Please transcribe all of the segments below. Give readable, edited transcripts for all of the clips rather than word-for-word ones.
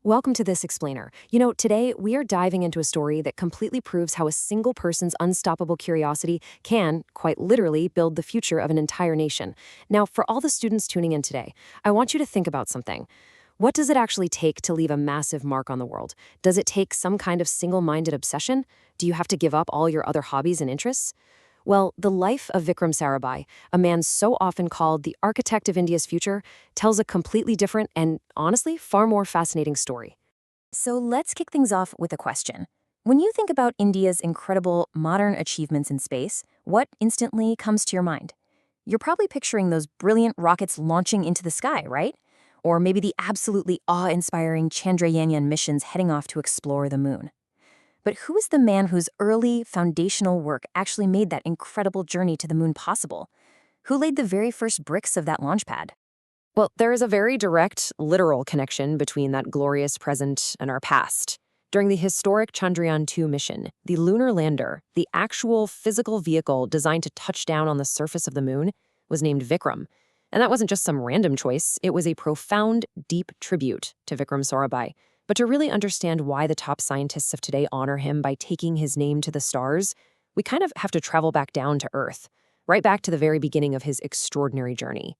Welcome to this explainer. Today we are diving into a story that completely proves how a single person's unstoppable curiosity can, quite literally, build the future of an entire nation. Now, for all the students tuning in today, I want you to think about something. What does it actually take to leave a massive mark on the world? Does it take some kind of single-minded obsession? Do you have to give up all your other hobbies and interests? Well, the life of Vikram Sarabhai, a man so often called the architect of India's future, tells a completely different and, honestly, far more fascinating story. So let's kick things off with a question. When you think about India's incredible modern achievements in space, what instantly comes to your mind? You're probably picturing those brilliant rockets launching into the sky, right? Or maybe the absolutely awe-inspiring Chandrayaan missions heading off to explore the moon. But who is the man whose early foundational work actually made that incredible journey to the moon possible? Who laid the very first bricks of that launch pad? Well, there is a very direct, literal connection between that glorious present and our past. During the historic Chandrayaan-2 mission, the lunar lander, the actual physical vehicle designed to touch down on the surface of the moon, was named Vikram. And that wasn't just some random choice, it was a profound, deep tribute to Vikram Sarabhai. But to really understand why the top scientists of today honor him by taking his name to the stars, we kind of have to travel back down to Earth, right back to the very beginning of his extraordinary journey.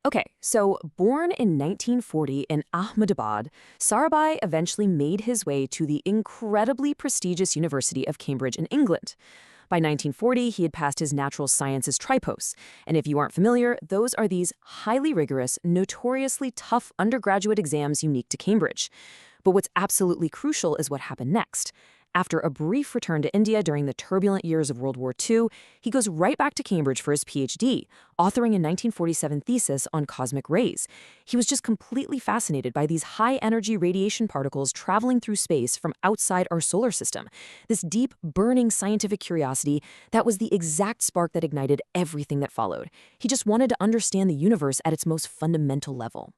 Okay, so born in 1940 in Ahmedabad, Sarabhai eventually made his way to the incredibly prestigious University of Cambridge in England. By 1940, he had passed his natural sciences tripos, and if you aren't familiar, those are these highly rigorous, notoriously tough undergraduate exams unique to Cambridge. But what's absolutely crucial is what happened next. After a brief return to India during the turbulent years of World War II, he goes right back to Cambridge for his PhD, authoring a 1947 thesis on cosmic rays. He was just completely fascinated by these high-energy radiation particles traveling through space from outside our solar system. This deep, burning scientific curiosity, that was the exact spark that ignited everything that followed. He just wanted to understand the universe at its most fundamental level.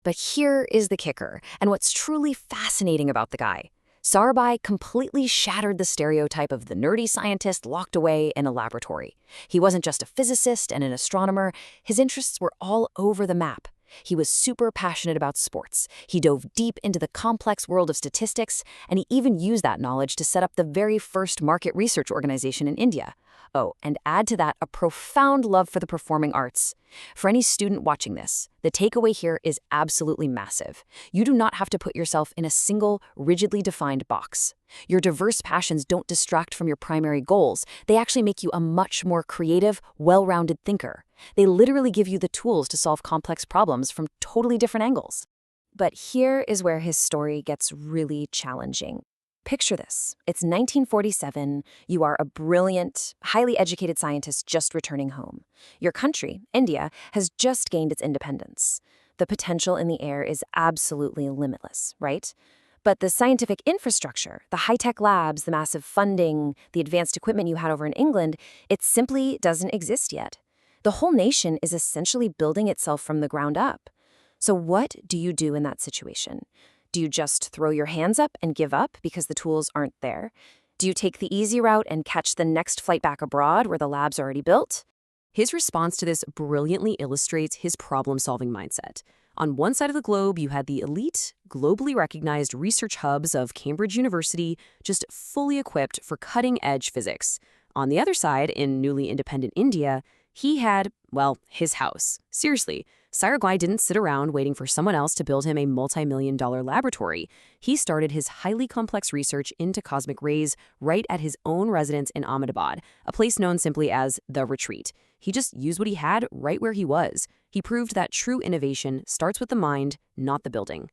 But here is the kicker, and what's truly fascinating about the guy. Sarabhai completely shattered the stereotype of the nerdy scientist locked away in a laboratory. He wasn't just a physicist and an astronomer, his interests were all over the map. He was super passionate about sports. He dove deep into the complex world of statistics, and he even used that knowledge to set up the very first market research organization in India. Oh, and add to that a profound love for the performing arts. For any student watching this, the takeaway here is absolutely massive. You do not have to put yourself in a single, rigidly defined box. Your diverse passions don't distract from your primary goals. They actually make you a much more creative, well-rounded thinker. They literally give you the tools to solve complex problems from totally different angles. But here is where his story gets really challenging. Picture this. It's 1947. You are a brilliant, highly educated scientist just returning home. Your country, India, has just gained its independence. The potential in the air is absolutely limitless, right? But the scientific infrastructure, the high-tech labs, the massive funding, the advanced equipment you had over in England, it simply doesn't exist yet. The whole nation is essentially building itself from the ground up. So what do you do in that situation? Do you just throw your hands up and give up because the tools aren't there? Do you take the easy route and catch the next flight back abroad where the lab's already built? His response to this brilliantly illustrates his problem-solving mindset. On one side of the globe, you had the elite, globally recognized research hubs of Cambridge University, just fully equipped for cutting-edge physics. On the other side, in newly independent India, he had, well, his house. Seriously, Sarabhai didn't sit around waiting for someone else to build him a multi-million-dollar laboratory. He started his highly complex research into cosmic rays right at his own residence in Ahmedabad, a place known simply as The Retreat. He just used what he had right where he was. He proved that true innovation starts with the mind, not the building.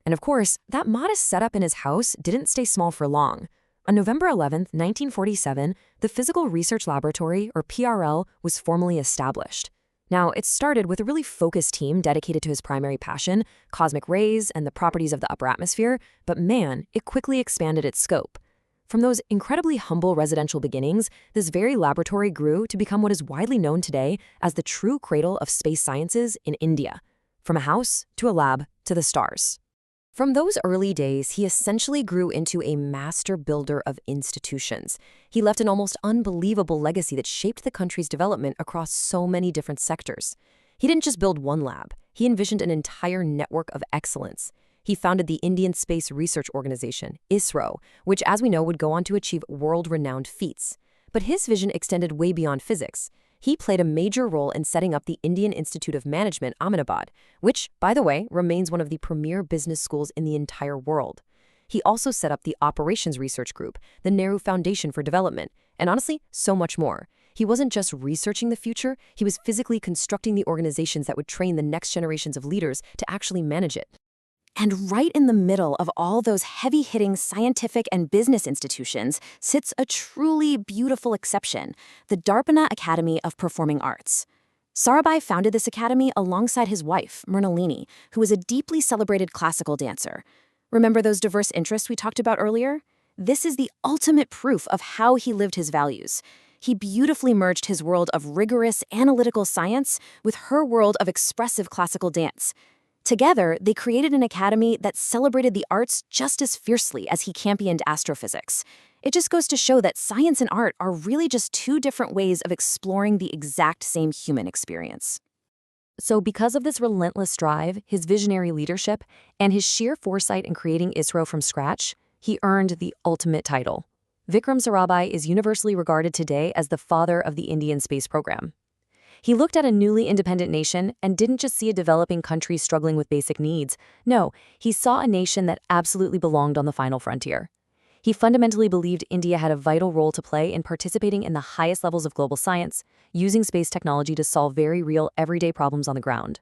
And of course, that modest setup in his house didn't stay small for long. On November 11, 1947, the Physical Research Laboratory, or PRL, was formally established. Now, it started with a really focused team dedicated to his primary passion, cosmic rays and the properties of the upper atmosphere, but man, it quickly expanded its scope. From those incredibly humble residential beginnings, this very laboratory grew to become what is widely known today as the true cradle of space sciences in India. From a house, to a lab, to the stars. From those early days, he essentially grew into a master builder of institutions. He left an almost unbelievable legacy that shaped the country's development across so many different sectors. He didn't just build one lab, he envisioned an entire network of excellence. He founded the Indian Space Research Organization, ISRO, which, as we know, would go on to achieve world-renowned feats. But his vision extended way beyond physics. He played a major role in setting up the Indian Institute of Management, Ahmedabad, which, by the way, remains one of the premier business schools in the entire world. He also set up the Operations Research Group, the Nehru Foundation for Development, and honestly, so much more. He wasn't just researching the future, he was physically constructing the organizations that would train the next generations of leaders to actually manage it. And right in the middle of all those heavy-hitting scientific and business institutions sits a truly beautiful exception, the Darpana Academy of Performing Arts. Sarabhai founded this academy alongside his wife, Mrinalini, who was a deeply celebrated classical dancer. Remember those diverse interests we talked about earlier? This is the ultimate proof of how he lived his values. He beautifully merged his world of rigorous analytical science with her world of expressive classical dance. Together, they created an academy that celebrated the arts just as fiercely as he championed astrophysics. It just goes to show that science and art are really just two different ways of exploring the exact same human experience. So because of this relentless drive, his visionary leadership, and his sheer foresight in creating ISRO from scratch, he earned the ultimate title. Vikram Sarabhai is universally regarded today as the father of the Indian space program. He looked at a newly independent nation and didn't just see a developing country struggling with basic needs. No, he saw a nation that absolutely belonged on the final frontier. He fundamentally believed India had a vital role to play in participating in the highest levels of global science, using space technology to solve very real, everyday problems on the ground.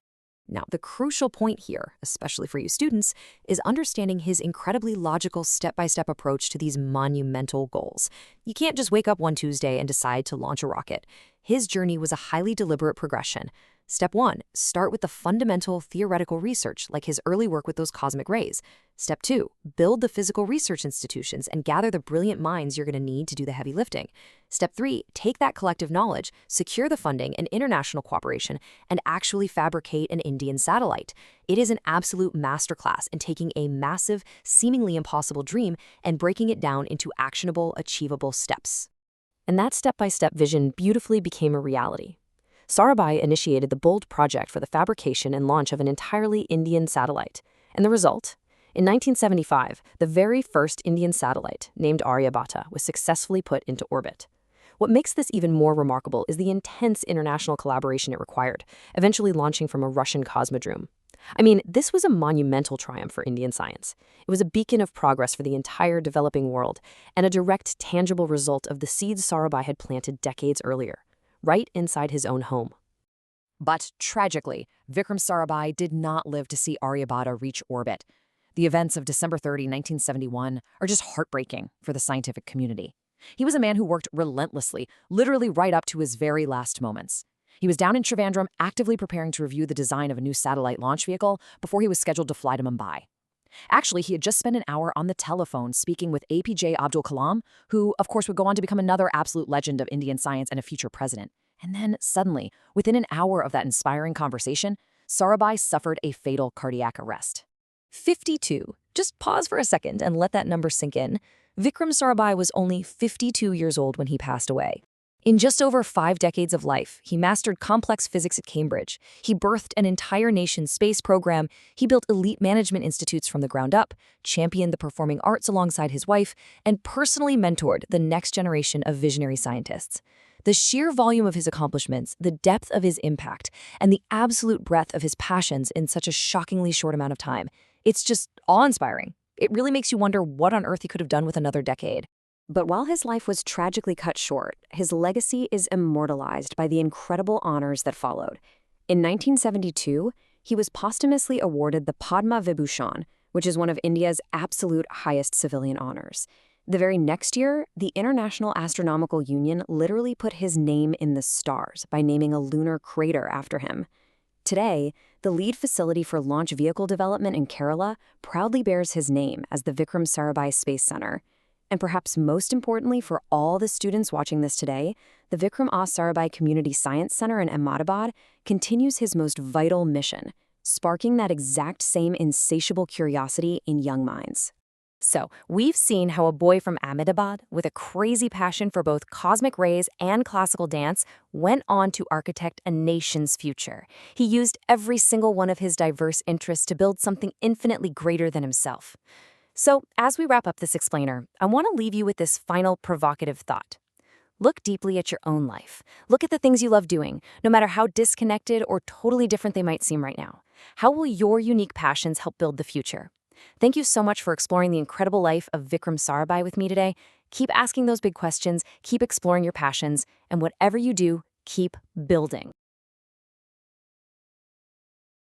Now, the crucial point here, especially for you students, is understanding his incredibly logical step-by-step approach to these monumental goals. You can't just wake up one Tuesday and decide to launch a rocket. His journey was a highly deliberate progression. Step 1, start with the fundamental theoretical research, like his early work with those cosmic rays. Step 2, build the physical research institutions and gather the brilliant minds you're going to need to do the heavy lifting. Step 3, take that collective knowledge, secure the funding and international cooperation, and actually fabricate an Indian satellite. It is an absolute masterclass in taking a massive, seemingly impossible dream and breaking it down into actionable, achievable steps. And that step-by-step vision beautifully became a reality. Sarabhai initiated the bold project for the fabrication and launch of an entirely Indian satellite. And the result? In 1975, the very first Indian satellite, named Aryabhata, was successfully put into orbit. What makes this even more remarkable is the intense international collaboration it required, eventually launching from a Russian cosmodrome. I mean, this was a monumental triumph for Indian science. It was a beacon of progress for the entire developing world, and a direct, tangible result of the seeds Sarabhai had planted decades earlier, right inside his own home. But tragically, Vikram Sarabhai did not live to see Aryabhata reach orbit. The events of December 30, 1971 are just heartbreaking for the scientific community. He was a man who worked relentlessly, literally right up to his very last moments. He was down in Trivandrum actively preparing to review the design of a new satellite launch vehicle before he was scheduled to fly to Mumbai. Actually, he had just spent an hour on the telephone speaking with APJ Abdul Kalam, who, of course, would go on to become another absolute legend of Indian science and a future president. And then, suddenly, within an hour of that inspiring conversation, Sarabhai suffered a fatal cardiac arrest. 52. Just pause for a second and let that number sink in. Vikram Sarabhai was only 52 years old when he passed away. In just over 5 decades of life, he mastered complex physics at Cambridge. He birthed an entire nation's space program. He built elite management institutes from the ground up, championed the performing arts alongside his wife, and personally mentored the next generation of visionary scientists. The sheer volume of his accomplishments, the depth of his impact, and the absolute breadth of his passions in such a shockingly short amount of time, it's just awe-inspiring. It really makes you wonder what on earth he could have done with another decade. But while his life was tragically cut short, his legacy is immortalized by the incredible honors that followed. In 1972, he was posthumously awarded the Padma Vibhushan, which is one of India's absolute highest civilian honors. The very next year, the International Astronomical Union literally put his name in the stars by naming a lunar crater after him. Today, the lead facility for launch vehicle development in Kerala proudly bears his name as the Vikram Sarabhai Space Center. And perhaps most importantly for all the students watching this today, the Vikram Sarabhai Community Science Center in Ahmedabad continues his most vital mission, sparking that exact same insatiable curiosity in young minds. So, we've seen how a boy from Ahmedabad, with a crazy passion for both cosmic rays and classical dance, went on to architect a nation's future. He used every single one of his diverse interests to build something infinitely greater than himself. So, as we wrap up this explainer, I want to leave you with this final provocative thought. Look deeply at your own life. Look at the things you love doing, no matter how disconnected or totally different they might seem right now. How will your unique passions help build the future? Thank you so much for exploring the incredible life of Vikram Sarabhai with me today. Keep asking those big questions, keep exploring your passions, and whatever you do, keep building.